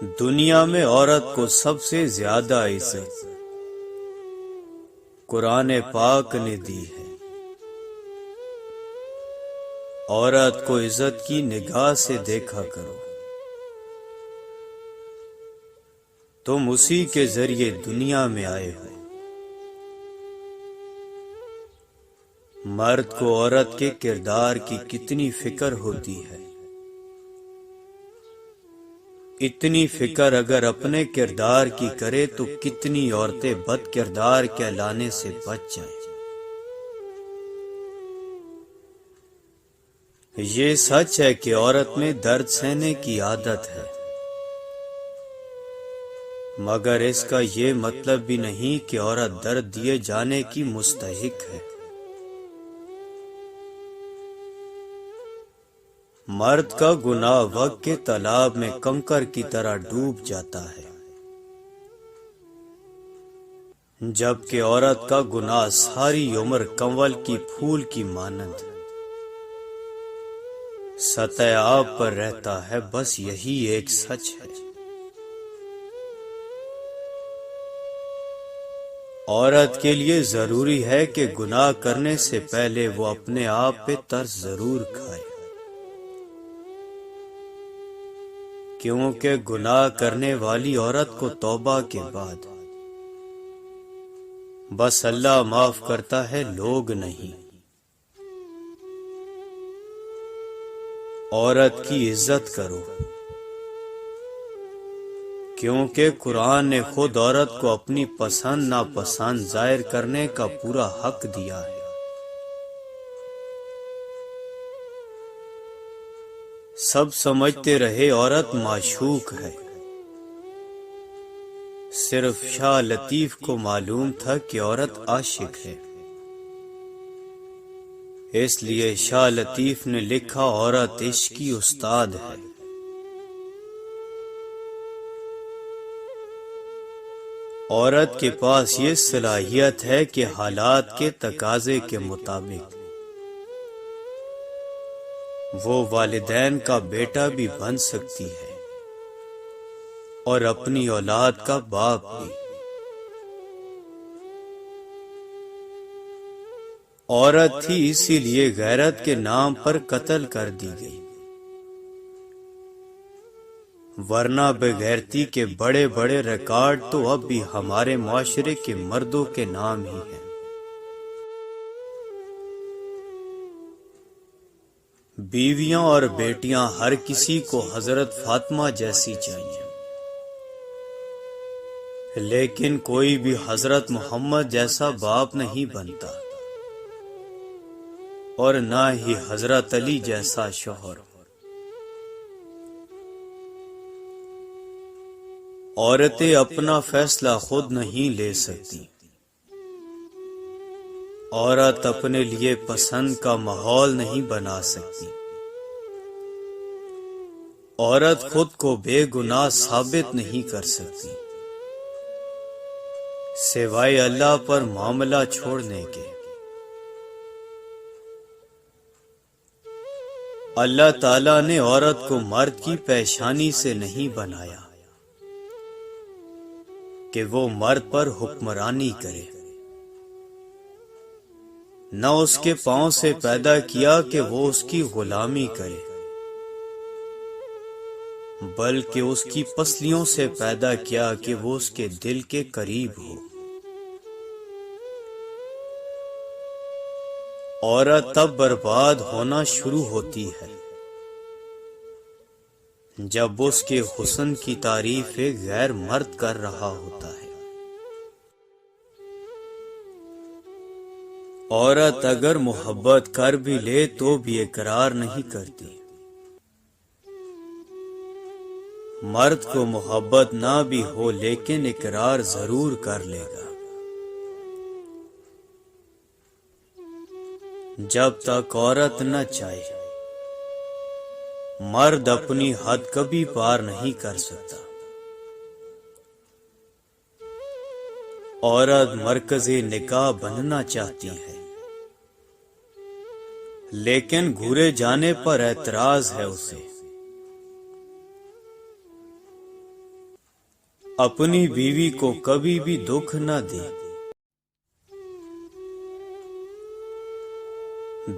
دنیا میں عورت کو سب سے زیادہ عزت قرآن پاک نے دی ہے۔ عورت کو عزت کی نگاہ سے دیکھا کرو، تم اسی کے ذریعے دنیا میں آئے ہو۔ مرد کو عورت کے کردار کی کتنی فکر ہوتی ہے، اتنی فکر اگر اپنے کردار کی کرے تو کتنی عورتیں بد کردار کہلانے سے بچ جائیں۔ یہ سچ ہے کہ عورت میں درد سہنے کی عادت ہے، مگر اس کا یہ مطلب بھی نہیں کہ عورت درد دیے جانے کی مستحق ہے۔ مرد کا گناہ وقت کے تالاب میں کنکر کی طرح ڈوب جاتا ہے، جبکہ عورت کا گناہ ساری عمر کنول کی پھول کی مانند سطح آب پر رہتا ہے۔ بس یہی ایک سچ ہے۔ عورت کے لیے ضروری ہے کہ گناہ کرنے سے پہلے وہ اپنے آپ پہ ترس ضرور کھائے، کیونکہ گناہ کرنے والی عورت کو توبہ کے بعد بس اللہ معاف کرتا ہے، لوگ نہیں۔ عورت کی عزت کرو، کیونکہ قرآن نے خود عورت کو اپنی پسند ناپسند ظاہر کرنے کا پورا حق دیا ہے۔ سب سمجھتے رہے عورت معشوق ہے، صرف شاہ لطیف کو معلوم تھا کہ عورت عاشق ہے، اس لیے شاہ لطیف نے لکھا عورت عشق کی استاد ہے۔ عورت کے پاس یہ صلاحیت ہے کہ حالات کے تقاضے کے مطابق وہ والدین کا بیٹا بھی بن سکتی ہے اور اپنی اولاد کا باپ بھی۔ عورت تھی اسی لیے غیرت کے نام پر قتل کر دی گئی، ورنہ بغیرتی کے بڑے بڑے ریکارڈ تو اب بھی ہمارے معاشرے کے مردوں کے نام ہی ہیں۔ بیویاں اور بیٹیاں ہر کسی کو حضرت فاطمہ جیسی چاہیے، لیکن کوئی بھی حضرت محمد جیسا باپ نہیں بنتا، اور نہ ہی حضرت علی جیسا شوہر۔ عورتیں اپنا فیصلہ خود نہیں لے سکتی، عورت اپنے لیے پسند کا ماحول نہیں بنا سکتی، عورت خود کو بے گناہ ثابت نہیں کر سکتی، سوائے اللہ پر معاملہ چھوڑنے کے۔ اللہ تعالیٰ نے عورت کو مرد کی پیشانی سے نہیں بنایا کہ وہ مرد پر حکمرانی کرے، نہ اس کے پاؤں سے پیدا کیا کہ وہ اس کی غلامی کرے، بلکہ اس کی پسلیوں سے پیدا کیا کہ وہ اس کے دل کے قریب ہو۔ عورت تب برباد ہونا شروع ہوتی ہے جب اس کے حسن کی تعریف ایک غیر مرد کر رہا ہوتا ہے۔ عورت اگر محبت کر بھی لے تو بھی اقرار نہیں کرتی، مرد کو محبت نہ بھی ہو لیکن اقرار ضرور کر لے گا۔ جب تک عورت نہ چاہے، مرد اپنی حد کبھی پار نہیں کر سکتا۔ عورت مرکز نکاح بننا چاہتی ہے، لیکن گھورے جانے پر اعتراض ہے اسے۔ اپنی بیوی کو کبھی بھی دکھ نہ دے۔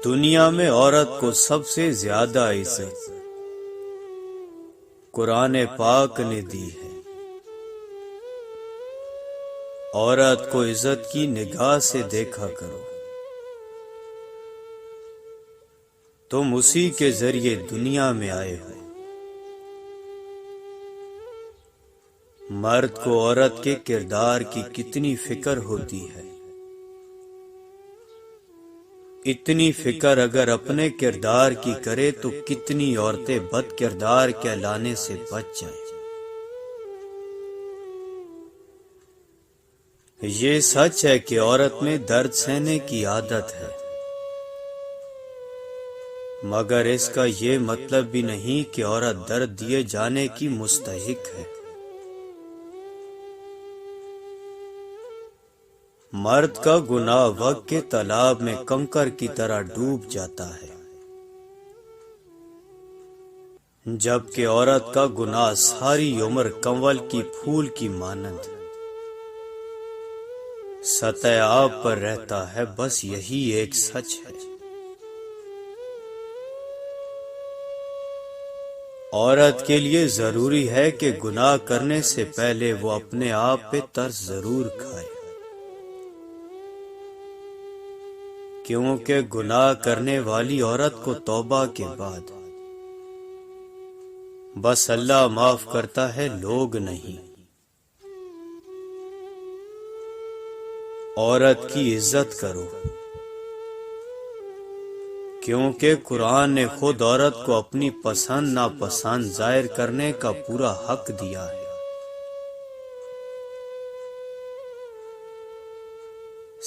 دنیا میں عورت کو سب سے زیادہ عزت قرآن پاک نے دی ہے۔ عورت کو عزت کی نگاہ سے دیکھا کرو، تم اسی کے ذریعے دنیا میں آئے ہو۔ مرد کو عورت کے کردار کی کتنی فکر ہوتی ہے، اتنی فکر اگر اپنے کردار کی کرے تو کتنی عورتیں بد کردار کہلانے سے بچ جائیں۔ یہ سچ ہے کہ عورت میں درد سہنے کی عادت ہے، مگر اس کا یہ مطلب بھی نہیں کہ عورت درد دیے جانے کی مستحق ہے۔ مرد کا گناہ وقت کے تالاب میں کنکر کی طرح ڈوب جاتا ہے، جبکہ عورت کا گناہ ساری عمر کنول کی پھول کی مانند سطح آب پر رہتا ہے۔ بس یہی ایک سچ ہے۔ عورت کے لیے ضروری ہے کہ گناہ کرنے سے پہلے وہ اپنے آپ پہ ترس ضرور کھائے، کیونکہ گناہ کرنے والی عورت کو توبہ کے بعد بس اللہ معاف کرتا ہے، لوگ نہیں۔ عورت کی عزت کرو، کیونکہ قرآن نے خود عورت کو اپنی پسند ناپسند ظاہر کرنے کا پورا حق دیا ہے۔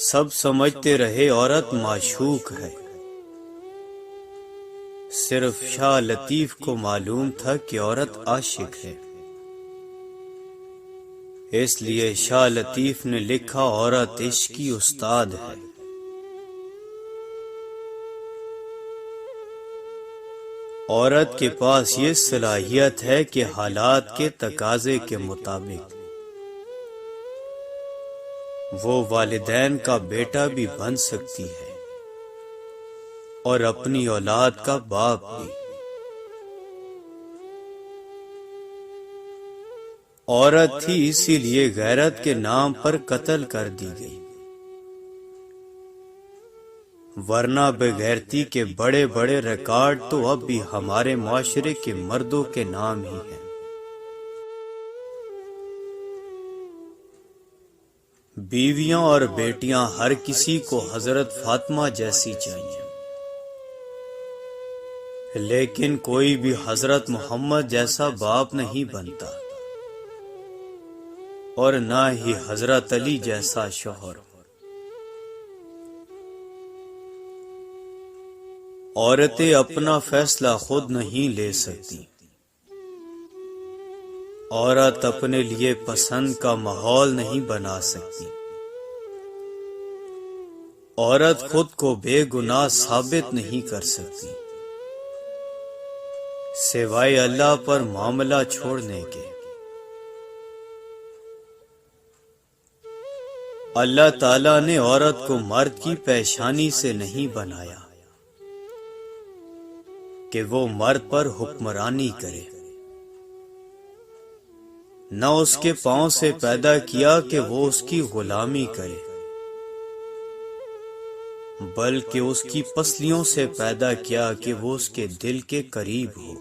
سب سمجھتے رہے عورت معشوق ہے، صرف شاہ لطیف کو معلوم تھا کہ عورت عاشق ہے، اس لیے شاہ لطیف نے لکھا عورت عشق کی استاد ہے۔ عورت کے پاس یہ صلاحیت ہے کہ حالات کے تقاضے کے مطابق وہ والدین کا بیٹا بھی بن سکتی ہے اور اپنی اولاد کا باپ بھی۔ عورت تھی اسی لیے غیرت کے نام پر قتل کر دی گئی، ورنہ بغیرتی کے بڑے بڑے ریکارڈ تو اب بھی ہمارے معاشرے کے مردوں کے نام ہی ہیں۔ بیویاں اور بیٹیاں ہر کسی کو حضرت فاطمہ جیسی چاہیے، لیکن کوئی بھی حضرت محمد جیسا باپ نہیں بنتا، اور نہ ہی حضرت علی جیسا شوہر۔ عورتیں اپنا فیصلہ خود نہیں لے سکتی، عورت اپنے لیے پسند کا ماحول نہیں بنا سکتی، عورت خود کو بے گناہ ثابت نہیں کر سکتی سوائے اللہ پر معاملہ چھوڑنے کے۔ اللہ تعالیٰ نے عورت کو مرد کی پیشانی سے نہیں بنایا کہ وہ مرد پر حکمرانی کرے، نہ اس کے پاؤں سے پیدا کیا کہ وہ اس کی غلامی کرے، بلکہ اس کی پسلیوں سے پیدا کیا کہ وہ اس کے دل کے قریب ہو۔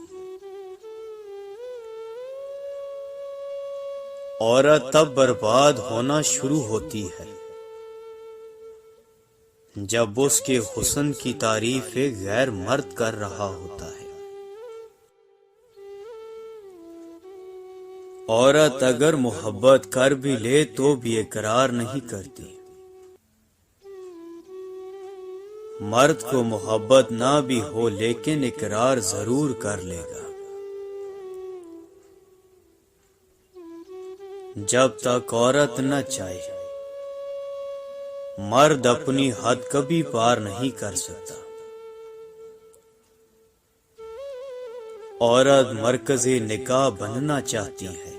عورت تب برباد ہونا شروع ہوتی ہے جب اس کے حسن کی تعریف ایک غیر مرد کر رہا ہوتا ہے۔ عورت اگر محبت کر بھی لے تو بھی اقرار نہیں کرتی، مرد کو محبت نہ بھی ہو لیکن اقرار ضرور کر لے گا۔ جب تک عورت نہ چاہے مرد اپنی حد کبھی پار نہیں کر سکتا۔ عورت مرکز نکاح بننا چاہتی ہے،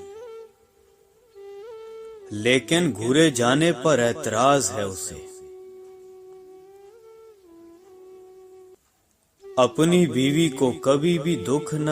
لیکن گھورے جانے پر اعتراض ہے اسے۔ اپنی بیوی کو کبھی بھی دکھ نہ